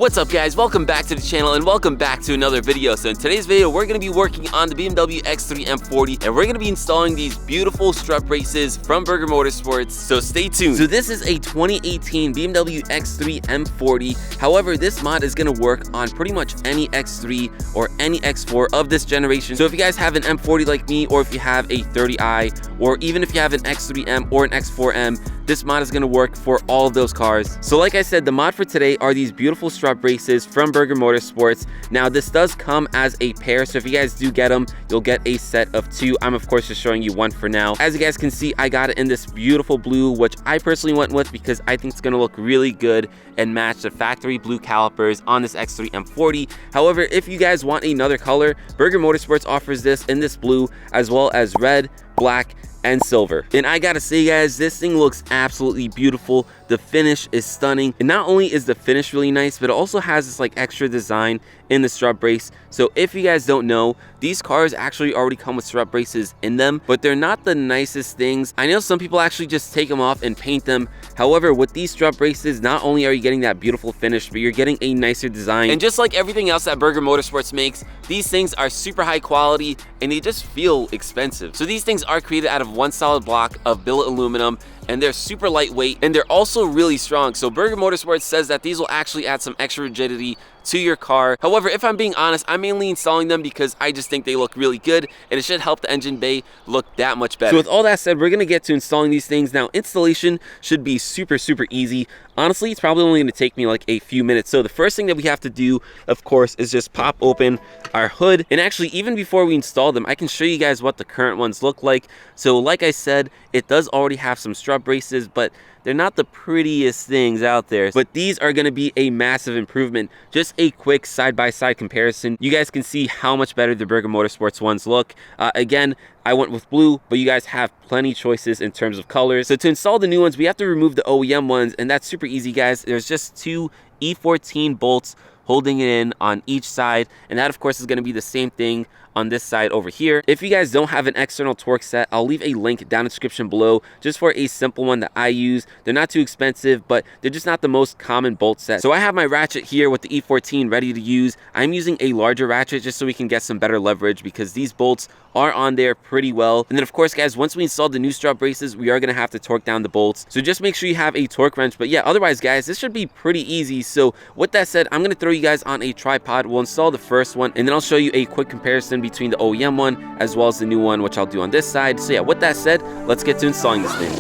What's up guys, welcome back to the channel and welcome back to another video. So in today's video, we're going to be working on the BMW X3 M40 and we're going to be installing these beautiful strut braces from Burger Motorsports, so stay tuned. So this is a 2018 BMW X3 M40. However, this mod is going to work on pretty much any X3 or any X4 of this generation. So if you guys have an M40 like me, or if you have a 30i, or even if you have an X3M or an X4M, this mod is going to work for all of those cars. So like I said, the mod for today are these beautiful strut braces from Burger Motorsports. Now this does come as a pair, so if you guys do get them, you'll get a set of two. I'm of course just showing you one for now. As you guys can see, I got it in this beautiful blue, which I personally went with because I think it's going to look really good and match the factory blue calipers on this X3 M40. However, if you guys want another color, Burger Motorsports offers this in this blue as well as red, black, and silver. And I gotta say guys, this thing looks absolutely beautiful. The finish is stunning, and not only is the finish really nice, but it also has this like extra design in the strut brace. So if you guys don't know, these cars actually already come with strut braces in them, but they're not the nicest things. I know some people actually just take them off and paint them. However, with these strut braces, not only are you getting that beautiful finish, but you're getting a nicer design. And just like everything else that Burger Motorsports makes, these things are super high quality and they just feel expensive. So these things are created out of one solid block of billet aluminum, and they're super lightweight and they're also really strong. So Burger Motorsports says that these will actually add some extra rigidity to your car. However, if I'm being honest, I'm mainly installing them because I just think they look really good and it should help the engine bay look that much better. So with all that said, we're gonna get to installing these things now. Installation should be super easy. Honestly, it's probably only gonna take me like a few minutes. So the first thing that we have to do, of course, is just pop open our hood. And actually, even before we install them, I can show you guys what the current ones look like. So like I said, it does already have some strut braces, but they're not the prettiest things out there. But these are gonna be a massive improvement. Just a quick side-by-side comparison. You guys can see how much better the Burger Motorsports ones look. Again, I went with blue, but you guys have plenty choices in terms of colors. So to install the new ones, we have to remove the OEM ones, and that's super easy, guys. There's just two E14 bolts holding it in on each side, and that of course is going to be the same thing on this side over here. If you guys don't have an external Torx set, I'll leave a link down in the description below just for a simple one that I use. They're not too expensive, but they're just not the most common bolt set. So I have my ratchet here with the E14 ready to use. I'm using a larger ratchet just so we can get some better leverage because these bolts are on there pretty well. And then of course guys, once we install the new strut braces, we are going to have to torque down the bolts. So just make sure you have a torque wrench. But yeah, otherwise guys, this should be pretty easy. So with that said, I'm going to throw you guys on a tripod. We'll install the first one and then I'll show you a quick comparison between the OEM one as well as the new one, which I'll do on this side. So yeah, with that said, let's get to installing this thing.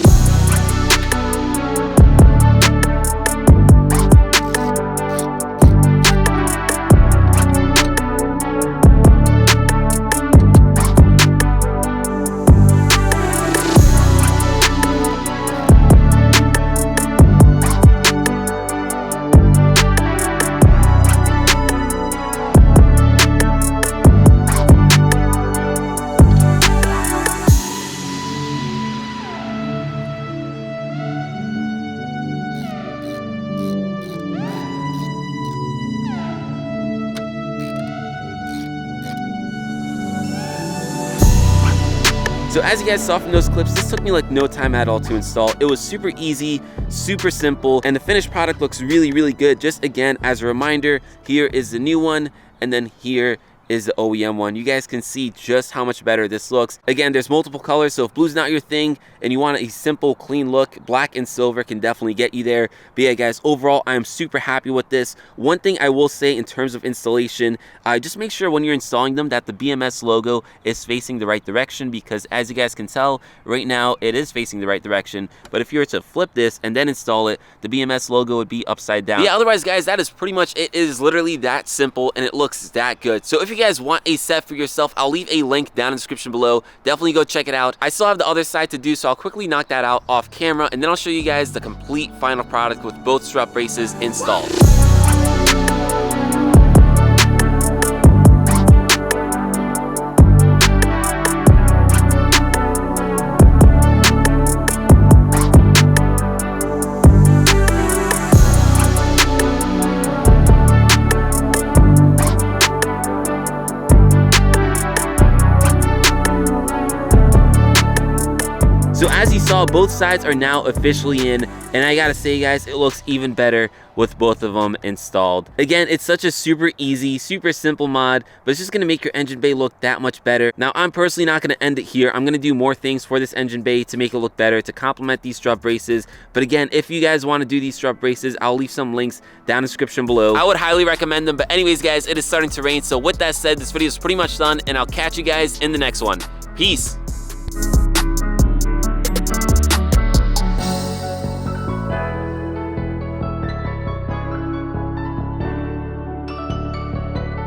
So as you guys saw from those clips, this took me like no time at all to install. It was super easy, super simple, and the finished product looks really good. Just again, as a reminder, here is the new one, and then here is the OEM one. You guys can see just how much better this looks. Again, there's multiple colors, so if blue's not your thing and you want a simple, clean look, black and silver can definitely get you there. But yeah, guys, overall, I'm super happy with this. One thing I will say in terms of installation, just make sure when you're installing them that the BMS logo is facing the right direction, because as you guys can tell, right now it is facing the right direction. But if you were to flip this and then install it, the BMS logo would be upside down. But yeah, otherwise, guys, that is pretty much it. It is literally that simple and it looks that good. So if you guys want a set for yourself, I'll leave a link down in the description below. Definitely go check it out. I still have the other side to do, so I'll quickly knock that out off camera, and then I'll show you guys the complete final product with both strut braces installed. So as you saw, both sides are now officially in, and I gotta say guys, it looks even better with both of them installed. Again, it's such a super easy, super simple mod, but it's just gonna make your engine bay look that much better. Now, I'm personally not gonna end it here. I'm gonna do more things for this engine bay to make it look better, to complement these strut braces. But again, if you guys wanna do these strut braces, I'll leave some links down in the description below. I would highly recommend them. But anyways, guys, it is starting to rain. So with that said, this video is pretty much done, and I'll catch you guys in the next one. Peace.